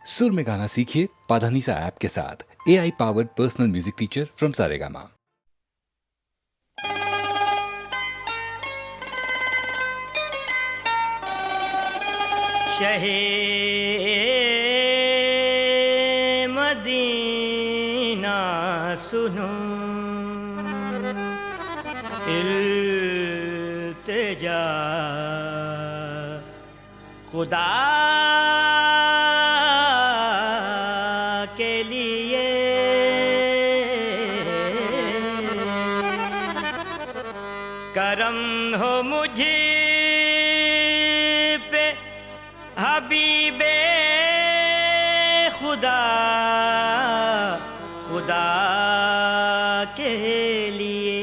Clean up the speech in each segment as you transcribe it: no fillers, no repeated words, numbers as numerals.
सुर में गाना सीखिए पाधानीसा ऐप के साथ। AI powered personal music teacher from Saregama. शहे मदीना सुनो इल्तिजा खुदा के लिए करम हो मुझे पे हबीबे खुदा खुदा के लिए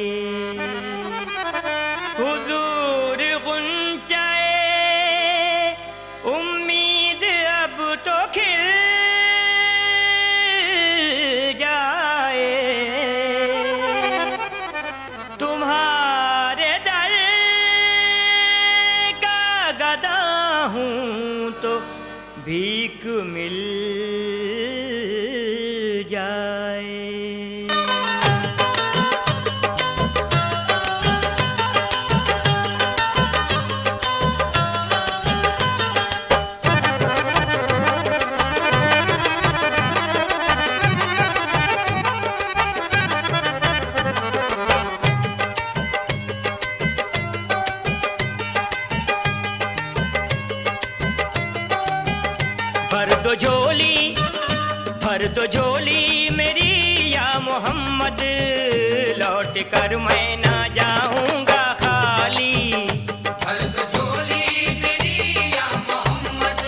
हुजूर गुंचाए उम्मीद अब तो खिल जाए तुम्हारे दर का गदा हूँ तो भीख मिल जाए। भर दो झोली मेरी या मोहम्मद, लौट कर मैं ना जाऊंगा खाली। भर दो झोली मेरी या मोहम्मद,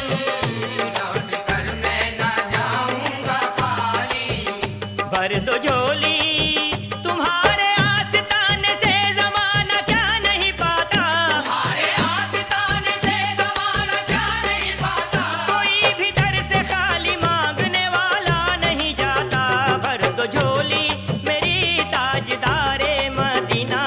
लौट कर मैं ना जाऊंगा खाली। भर दो झोली तुम्हारे आस्ताने से ज़माना क्या नहीं पाता, तुम्हारे आस्ताने से ज़माना क्या नहीं पाता। कोई भी दर से खाली मांगने वाला नहीं जाता। भर दो झोली मेरी ताजदारे मदीना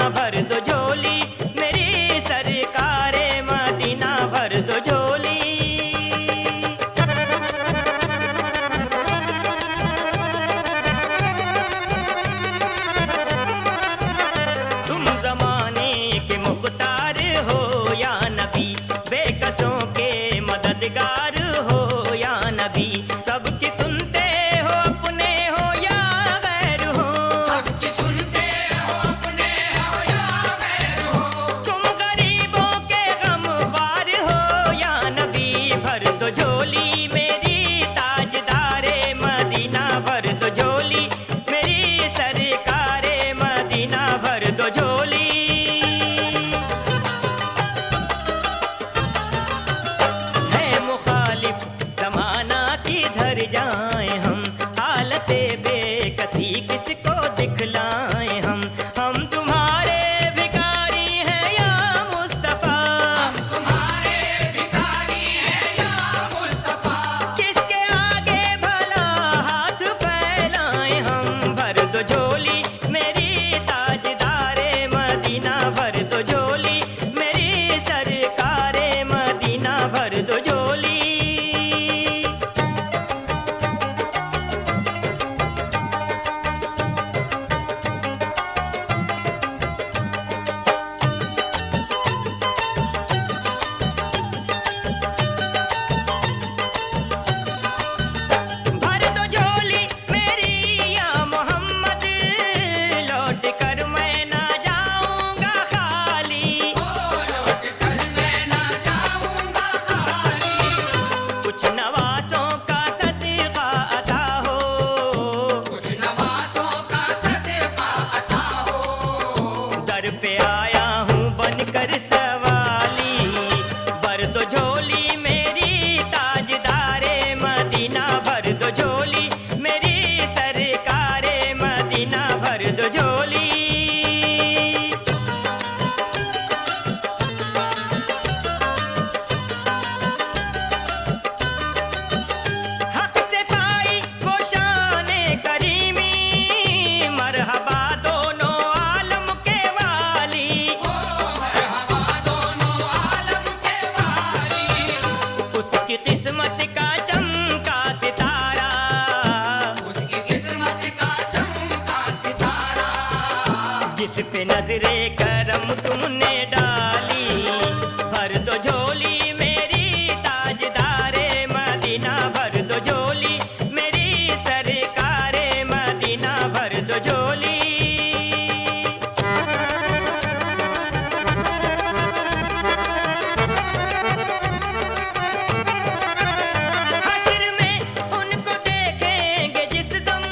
मुझ पे नजरे करम तुमने डाली, भर दो झोली मेरी ताजदारे मदीना, भर दो झोली मेरी सरकारे मदीना, भर दो झोली। हश्र में उनको देखेंगे जिस दम,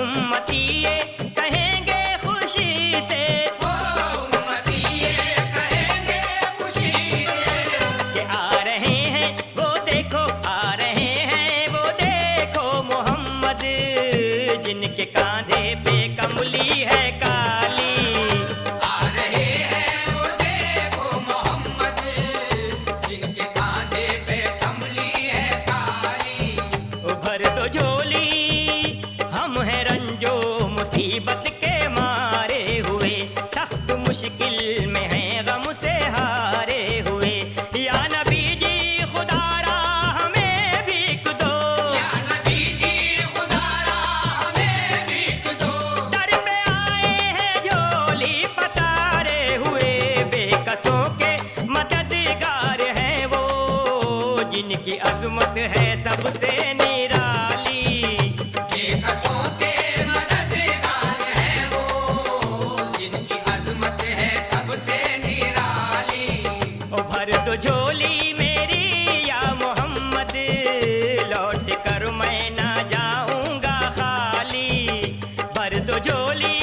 उम्मती ये कहेंगे खुशी से उम्मती ये कहेंगे खुशी से कि आ रहे हैं वो देखो, आ रहे हैं वो देखो मोहम्मद, जिनके कांधे पे कमली है काली। आ रहे हैं वो देखो मोहम्मद, जिनके कांधे पे कमली है काली। भर दो झोली हम हैं रंजो मुसीबत के मारे हुए, सख्त मुश्किल में हैं गम से हारे हुए। या नबी जी खुदारा हमें भीख दो, या नबी जी खुदारा हमें भीख दो। दर पे आए हैं झोली पसारे हुए, बेकसों के मददगार हैं वो, जिनकी अजमत है सबसे निराली। बेकसों के मददगार हैं वो, जिनकी अजमत है सबसे निराली। ओ भर दो झोली मेरी या मोहम्मद, लौट कर मैं ना जाऊंगा खाली, भर दो झोली।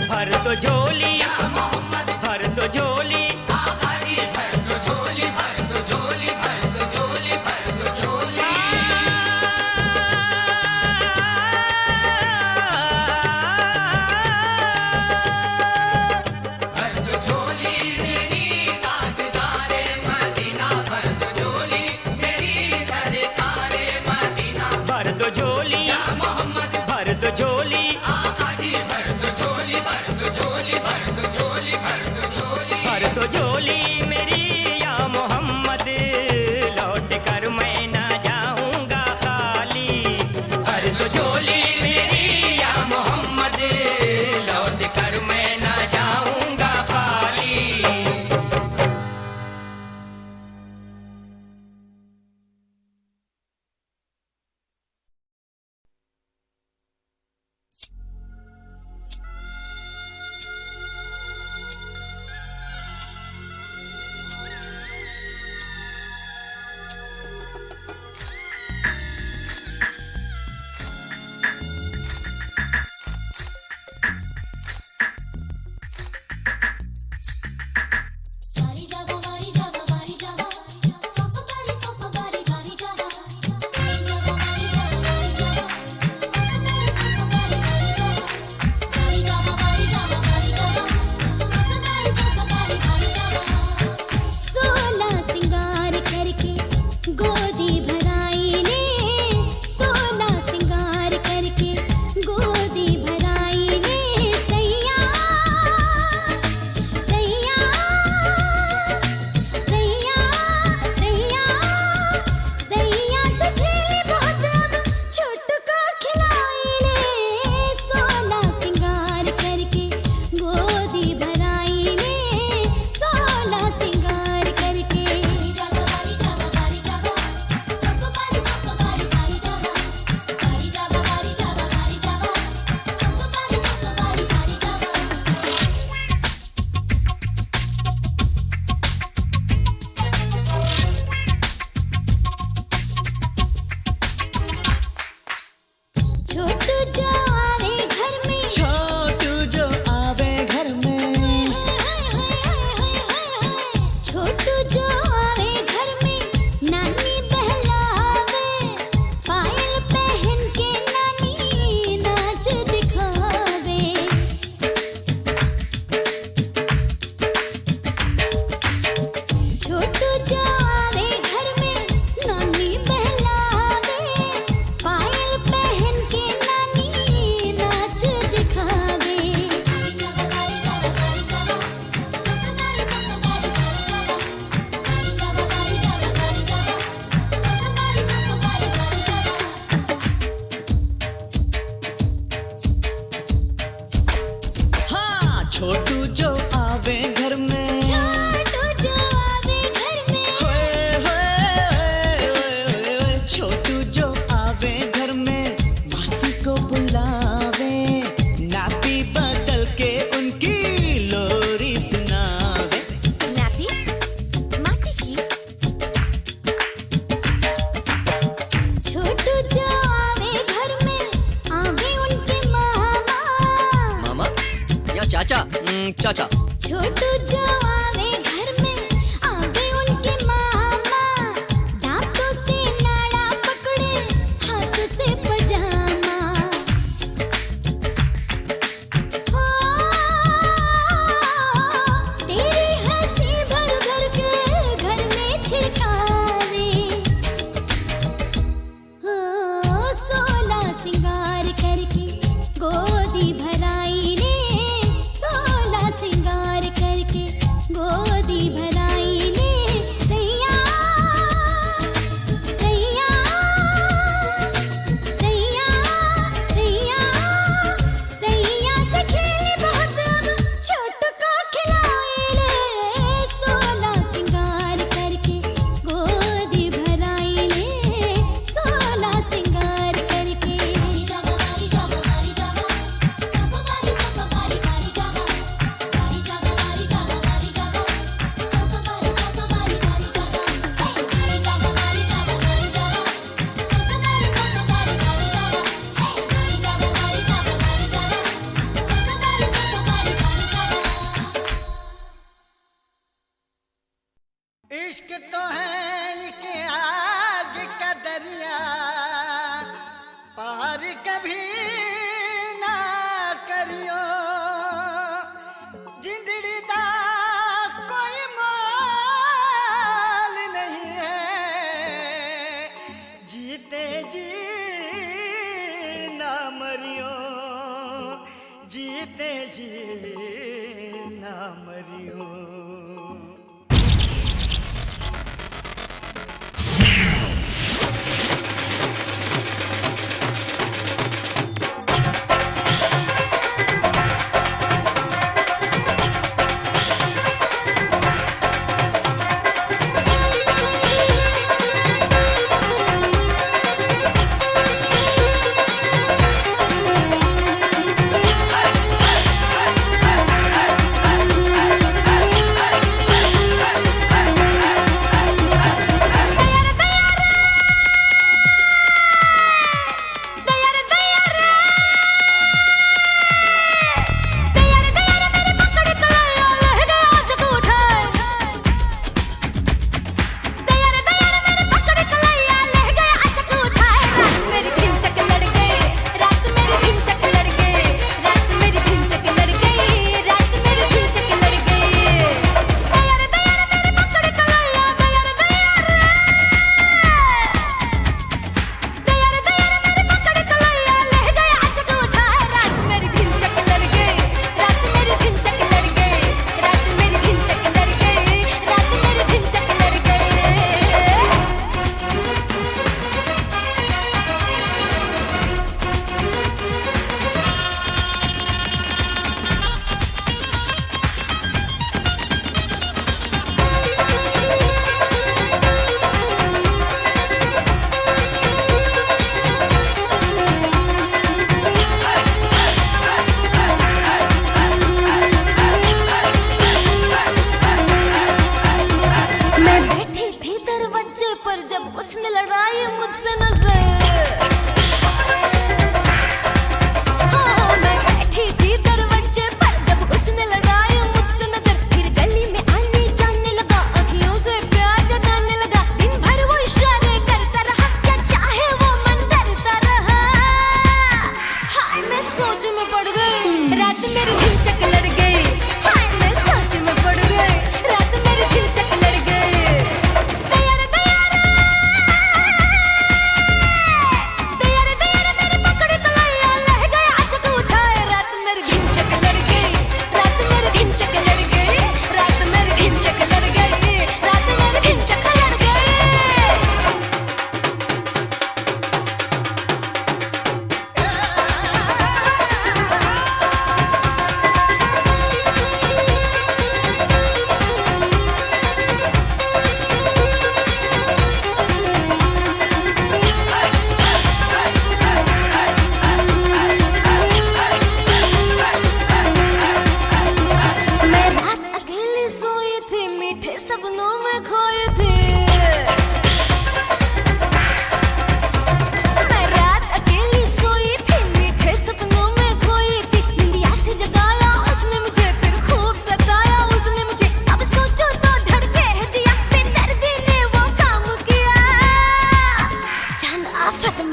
भर दो झोली, या मोहम्मद भर दो झोली, आका जी भर दो झोली, भर दो झोली, भर दो झोली, भर दो झोली। भर दो झोली मेरी ताजदारे मदीना, भर दो झोली मेरी सरकारे मदीना। भर दो झोली, या मोहम्मद भर दो झोली, आका जी भर दो झोली, भर दो झोली, चाचा छोटू जो आवे घर में आवे उनके मामा, दांतों से नाड़ा पकड़े हाथ से पजामा। ओ, तेरी हंसी भर भर के घर में छिड़कावे। ओ, 16 सिंगार करके गोदी भराई ने, 16 सिंगार करके गोदी भराई ने। सैया सैया सैया सैया सैया से खेली बहुत अब छोटू को खिलाई ले। 16 सिंगार करके गोदी भराई ने, 16 सिंगार करके। जावा बारी जावा बारी जावा, सासो बारी बारी जावा, बारी जावा बारी जावा, सासो बारी बारी जावा। हे बारी जावा बारी जावा, सासो बारी बारी जावा। हे बारी जावा बारी जावा, सासो बारी बारी जावा। इश्क तो है कि आग का दरिया, पार कभी ना करियो। जिंदड़ी दा कोई मोल नहीं है, जीते जी ना मरियो, जीते जी ना मरियो।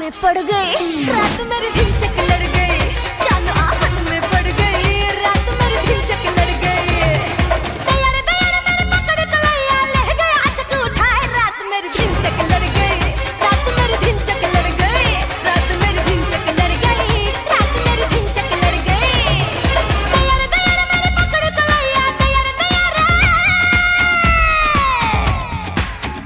में पड़ गई, रात मेरी धिनचक लड़ गई, जान आफत में पड़ गई, रात मेरी धिनचक लड़ गई। तैयार तैयार मेरे पकड़ कलैया ले गया अचक उठाए, रात मेरी धिनचक लड़ गई, रात मेरी धिनचक लड़ गई, रात मेरी धिनचक लड़ गई, रात मेरी धिनचक लड़ गई। तैयार तैयार मेरे पकड़ कलैया, तैयार तैयार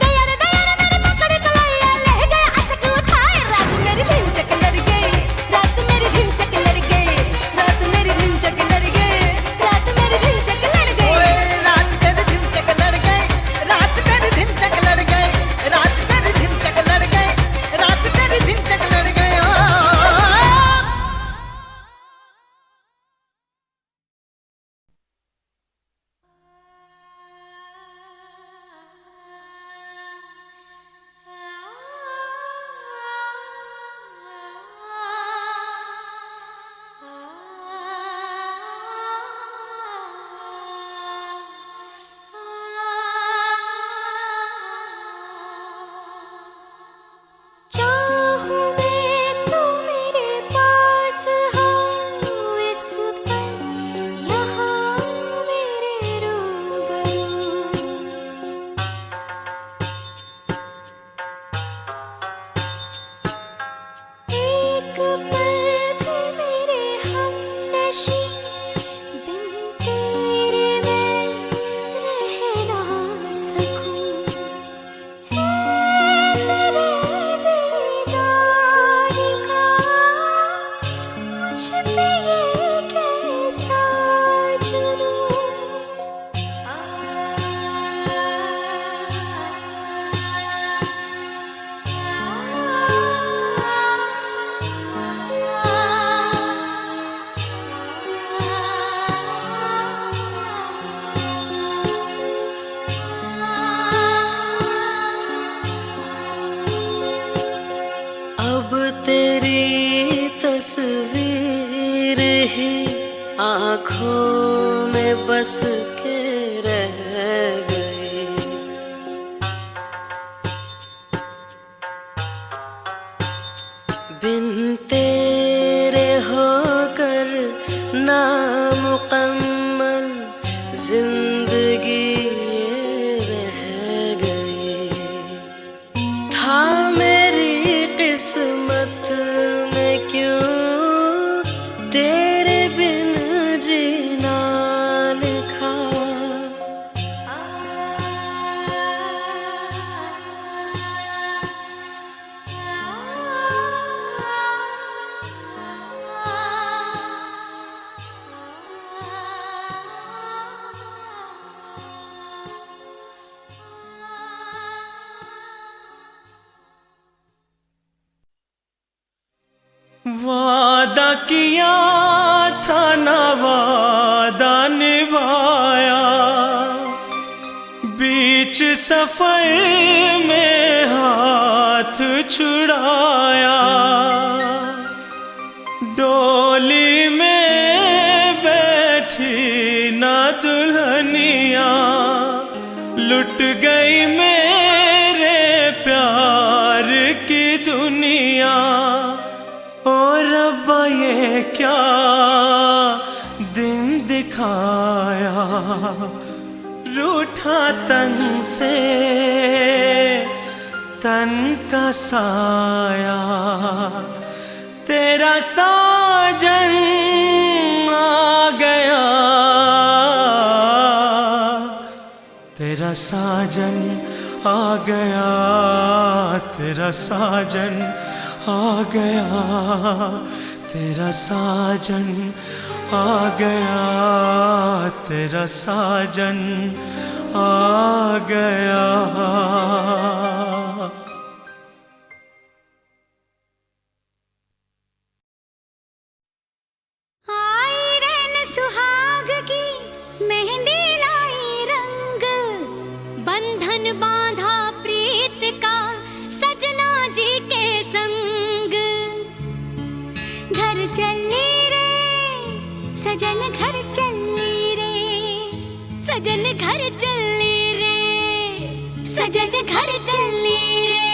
तैयार तैयार मेरे पकड़ कलैया ले गया अचक उठाए, रात मेरी धिनचक लड़ गई, रात मेरी धिनचक लड़ गई, रात मेरी धिनचक लड़ गई, रात मेरी धिनचक लड़ गई। ओए रात तेरी धिनचक लड़ गई, रात तेरी धिनचक लड़ गई, रात तेरी धिनचक लड़ गई, रात तेरी धिनचक लड़ गई। ओ चाहूं मैं तो मेरे पास हो इस पल, यहाँ मेरे रूबरू। एक पल भी मेरे हमनशी, बिन तेरे मैं रह ना सकूं। तेरे दीदार का मुझ पे ये कैसा जुनून। अब तेरी तस्वीर ही आँखों में बस के रह गई। बिन तेरे होकर नामुकम्मल जिंदगी ये रह गई। था मेरी किस्मत में क्यों तेरे बिन जीना लिखा। वादा किया था ना वादा निभाया, बीच सफर में हाथ छुड़ाया। डोली में बैठी ना दुल्हनिया, लुट गई मेरे प्यार की दुनिया। ओ रब्बा ये क्या दिन दिखाया, रूठा तन से तन का साया। तेरा साजन आ गया, तेरा साजन आ गया, तेरा साजन आ गया, तेरा साजन आ गया, तेरा साजन आ गया। आई रैन सुहाग की मेहंदी लाई रंग, बंधन बांधा प्रीत का सजना जी के संग। घर चली रे सजन, घर चली रे सजन, घर चली रे सजन, घर चली रे।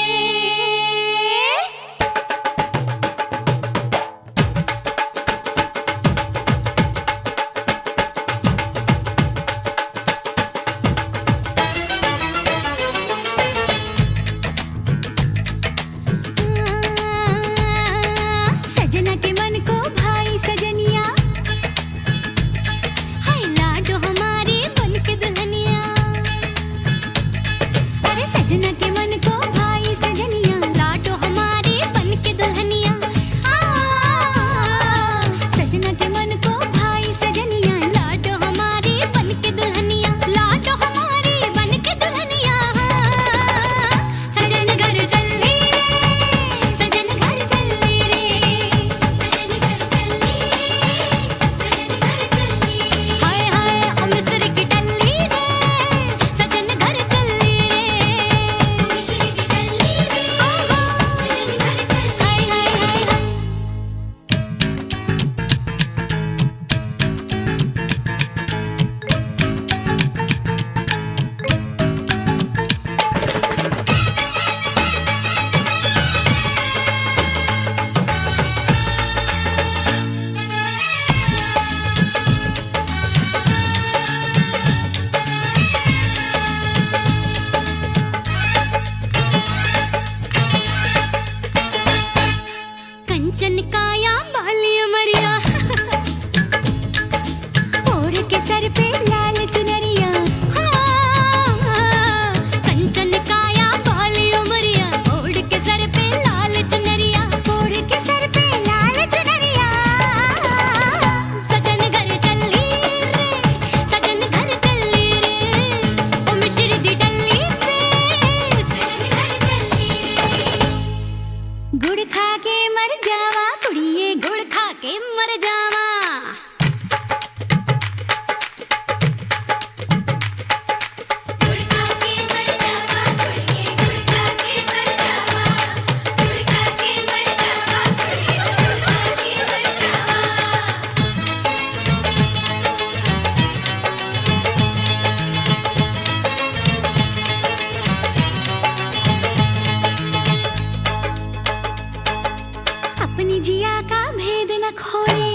जिया का भेद न खोले,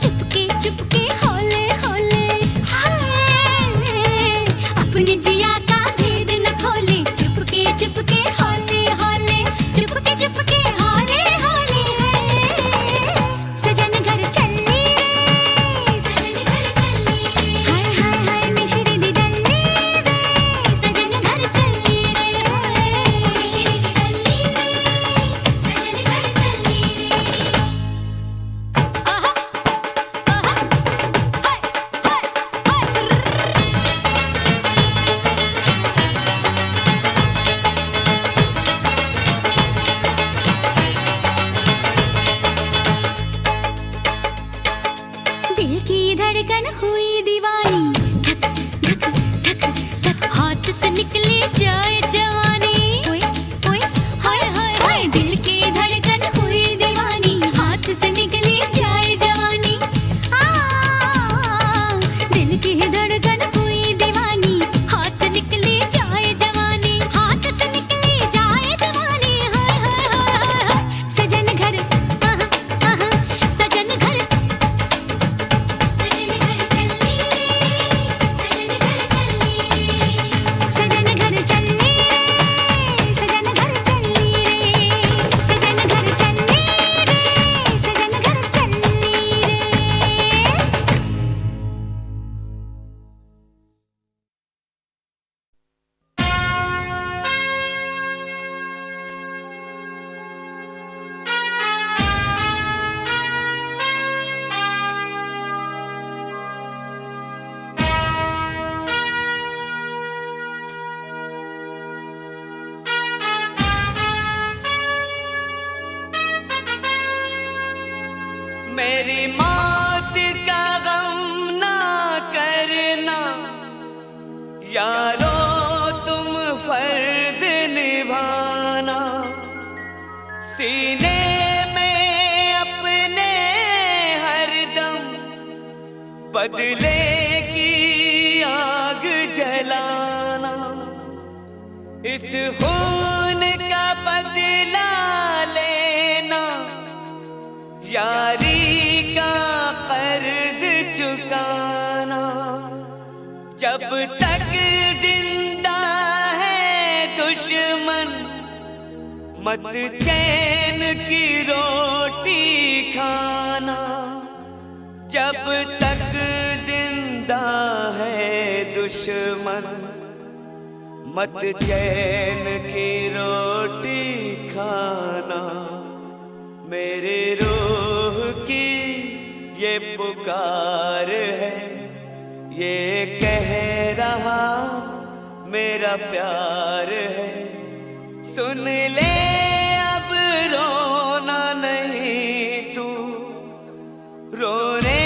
चुपके चुपके होले होले हाय, अपने जिया का भेद न खोले, चुपके चुपके होले होले, चुपके चुपके होले होले, सजन घर चली रे, सजन घर चली रे, हाय हाय हाय मिश्री दी डल्ली रे, सजन घर चली रे, मिश्री दी डल्ली रे, सजन घर चली रे, आहा आहा हाय हाय दिल की धड़कन हुई दीवानी, धक धक धक धक, हाथ से निकली जाए जवानी, ओए ओए हाय हाय हाय, दिल की धड़कन हुई दीवानी, हाथ से निकली जाए जवानी, दिल की धड़कन हुई दीवानी, हाथ से निकली जाए जवानी, हाथ से निकली जाए जवानी, हाय हाय हाय हाय, सजन घर आहा आहा, सजन घर सजन घर चली रे, सजन घर चली रे, सजन घर चली रे, सजन घर चली रे, सजन घर चली रे। मेरी मौत का गम ना करना यारो, तुम फर्ज निभाना, सीने में अपने हरदम बदले की आग जलाना, इस खून का बदला लेना, यारी का कर्ज चुकाना, जब तक जिंदा है दुश्मन, मत चैन की रोटी खाना, जब तक जिंदा है दुश्मन, मत चैन की रोटी खाना, मेरे रूह की ये पुकार है, ये कह रहा मेरा प्यार है, सुन ले अब रोना नहीं तू, रोने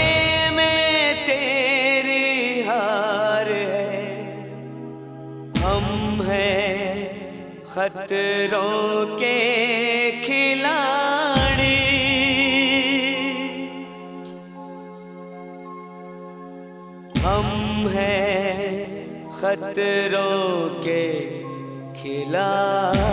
में तेरी हार है, हम हैं खतरों के खिलाड़ी, हम हैं खतरों के खिलाड़ी।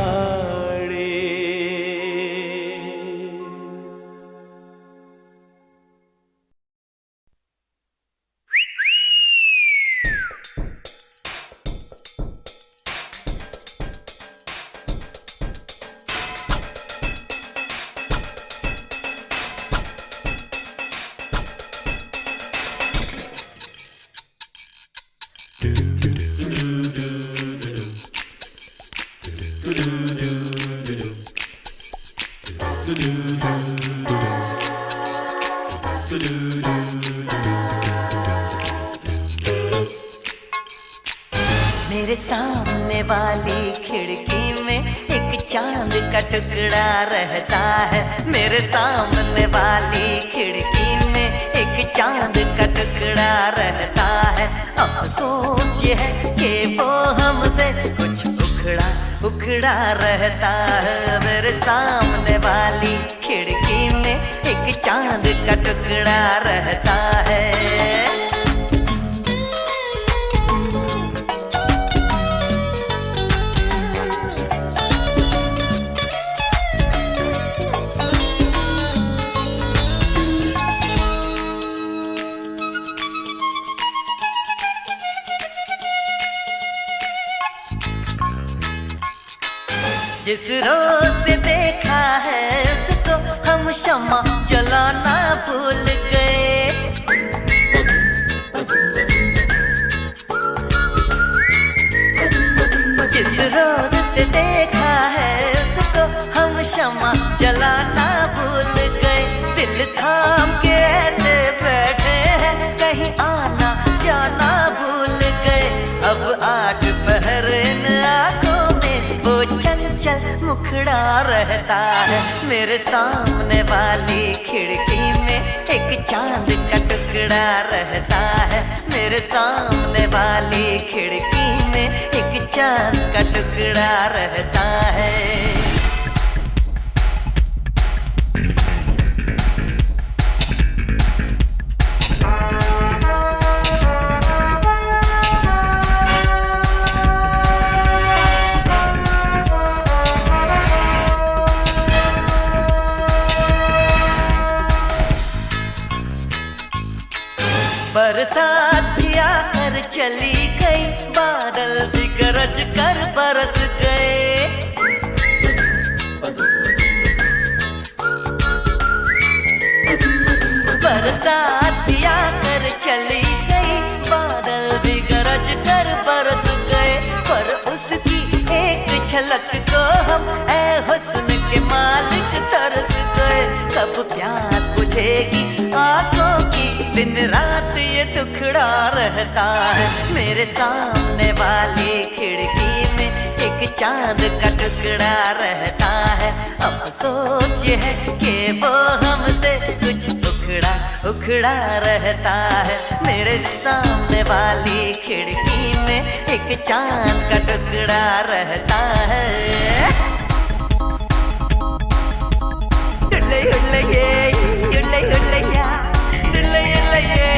मेरे सामने वाली खिड़की में एक चांद का टुकड़ा रहता है, मेरे सामने वाली खिड़की में एक चांद का टुकड़ा रहता है। अफसोस ये है कि वो हमसे कुछ उखड़ा उखड़ा रहता है। मेरे सामने वाली खिड़की में एक चांद का टुकड़ा रहता है। जिस रोज से देखा है उसको हम शम्मा जलाना भूल गए। जिस रोज से देखा है उसको हम शम्मा जलाना भूल गए। दिल थाम के ऐसे बैठे हैं कहीं आना जाना भूल गए। अब 8 पहर इन आंखों में वो चंचल मुखड़ा रहता है। मेरे सामने वाली खिड़की में एक चांद का टुकड़ा रहता है। मेरे सामने वाली खिड़की में एक चांद का टुकड़ा रहता है। बरसात भी आकर चली गई, बादल भी गरज कर बरस गए। बरसात भी आकर चली गई, बादल भी गरज कर बरस गए। पर उसकी एक झलक को हम ऐ हुस्न के मालिक तरस गए। कब प्यास बुझेगी आंखों की, दिन रात ये टुकड़ा रहता है। मेरे सामने वाली खिड़की में एक चांद का टुकड़ा रहता है। अफसोस ये है कि वो हमसे कुछ उखड़ा उखड़ा रहता है। मेरे सामने वाली खिड़की में एक चांद का टुकड़ा रहता है। उल्ले उल्ले ये उल्ले उल्ले या उल्ले उल्ले ये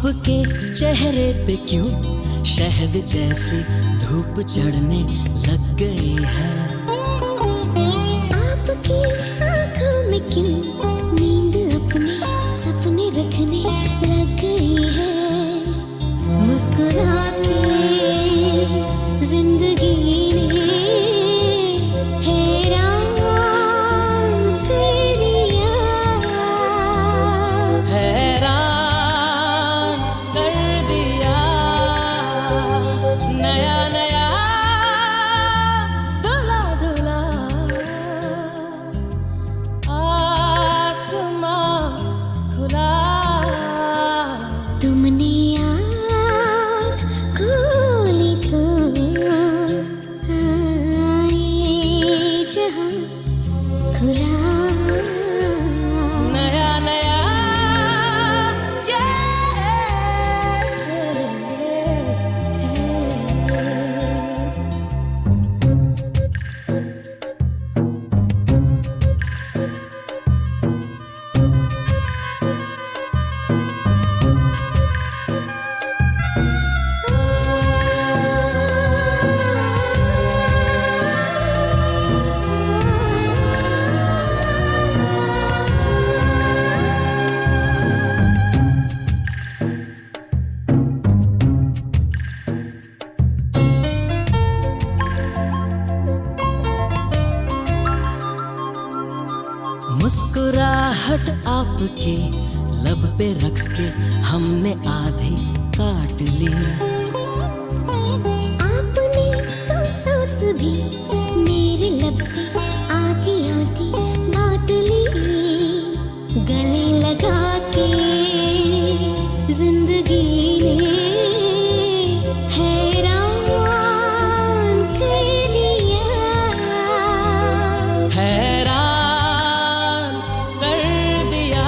आपके चेहरे पे क्यों शहद जैसी धूप चढ़ने लग गई है। आपकी आँखों में क्यों नींद अपने सपने रखने लग गई है। मुस्कुरा के जिंदगी ने हैरान कर दिया, हैरान कर दिया। नया नया धुला धुला आसमां खुला। तुमने आँख खोली तो आए जहां खुला। नया नया मुस्कुराहट आपके लब पे रख के हमने आधी काट ली। आपने तो सांस भी मेरे लब से आधी आधी बांट ली। गले लगा के जिंदगी ने हैरान कर दिया, हैरान कर दिया।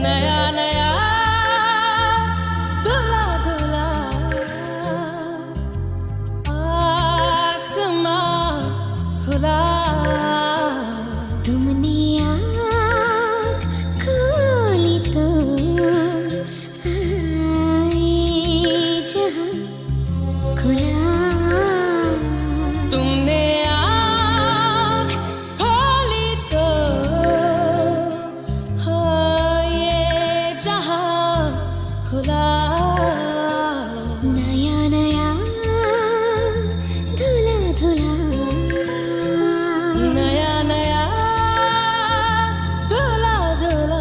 नया नया धुला धुला आसमां खुला। तुमने आँख खोली तो आए जहां खुला। तुमने आँख खोली तो हाँ ये जहां खुला। नया नया धुला धुला नया नया धुला धुला।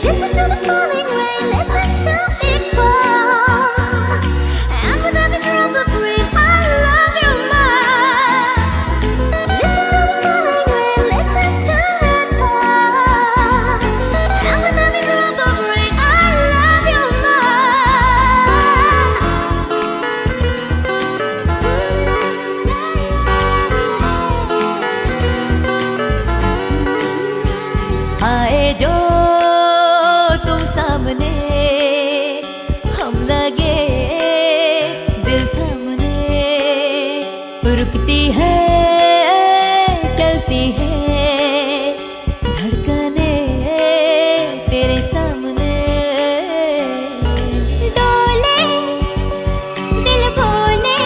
Listen to the falling rain, listen to it fall. And with every drop of rain, I love you more. Listen to the falling rain, listen to it fall. And with every drop of rain, I love you more. आए जो तुम सामने हम लगे दिल थमने। रुकती है चलती है धड़कने तेरे सामने। डोले दिल बोले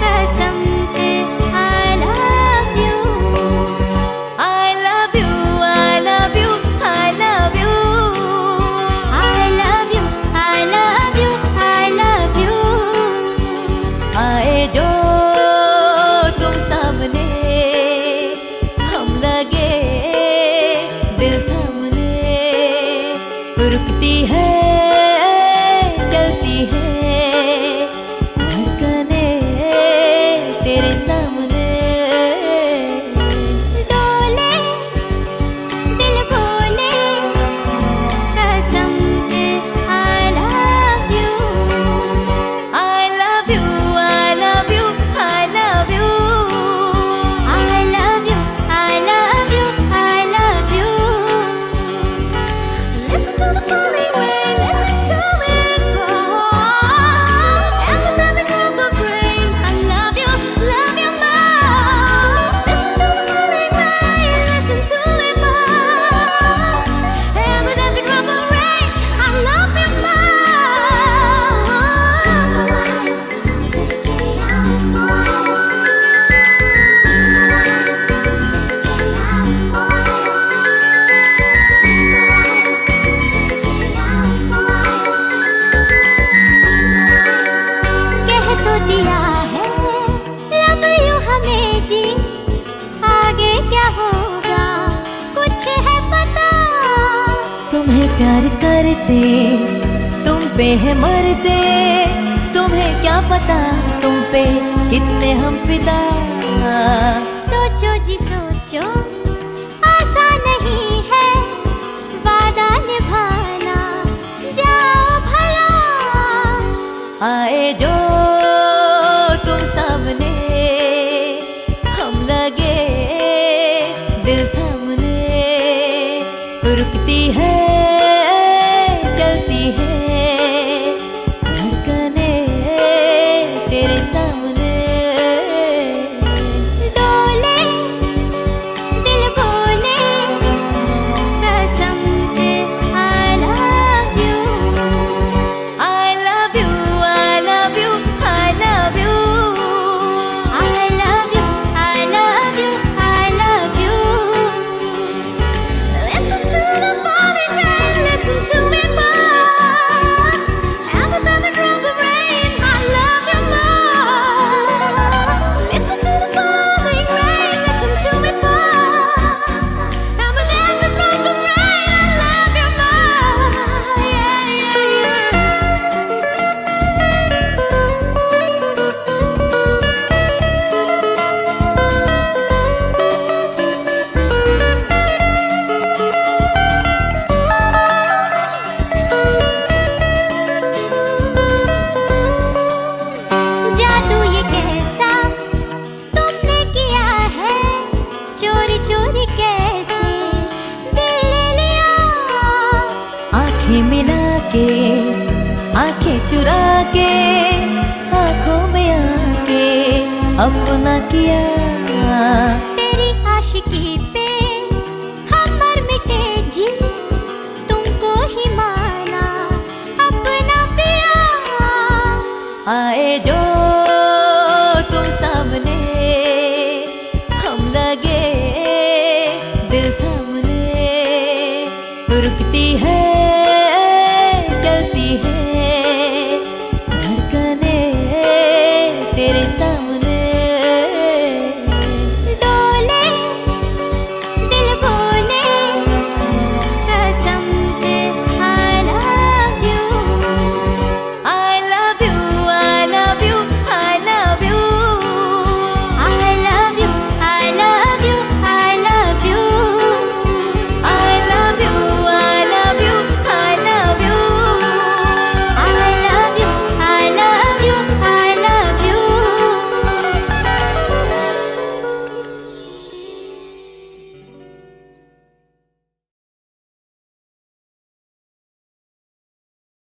कसम से I love you. I love you, I love you, I love you। I love you, I love you, I love you. आए जो तुम सामने हम लगे दिल थमने। रुकती है प्यार करते तुम पे है मरते, तुम्हें क्या पता तुम पे कितने हम फिदा। सोचो जी सोचो, आसान नहीं है वादा निभाना, जाओ भला। आए जो तुम सामने, हम लगे दिल थामने, रुकती है चलती है धड़कने तेरे सामने। डोले दिल बोले कसम से I love you, I love you, I love you, I love you, I love you, I love you, I love you. Listen to the falling rain, listen to me pour. Every time I drop the rain, I love you more. Listen to the falling rain, listen to me pour. Every time I drop the rain, I love you more. Yeah, जादू ये कैसा तुमने किया है, चोरी चोरी कैसे दिल ले लिया। आंखें मिला के आंखें चुरा के आंखों में आके अपना किया। तेरी आशिकी पे हम मर मिटे जिन, तुमको ही माना अपना पिया। आए जो तुम सामने, हम लगे दिल थामने, रुकती है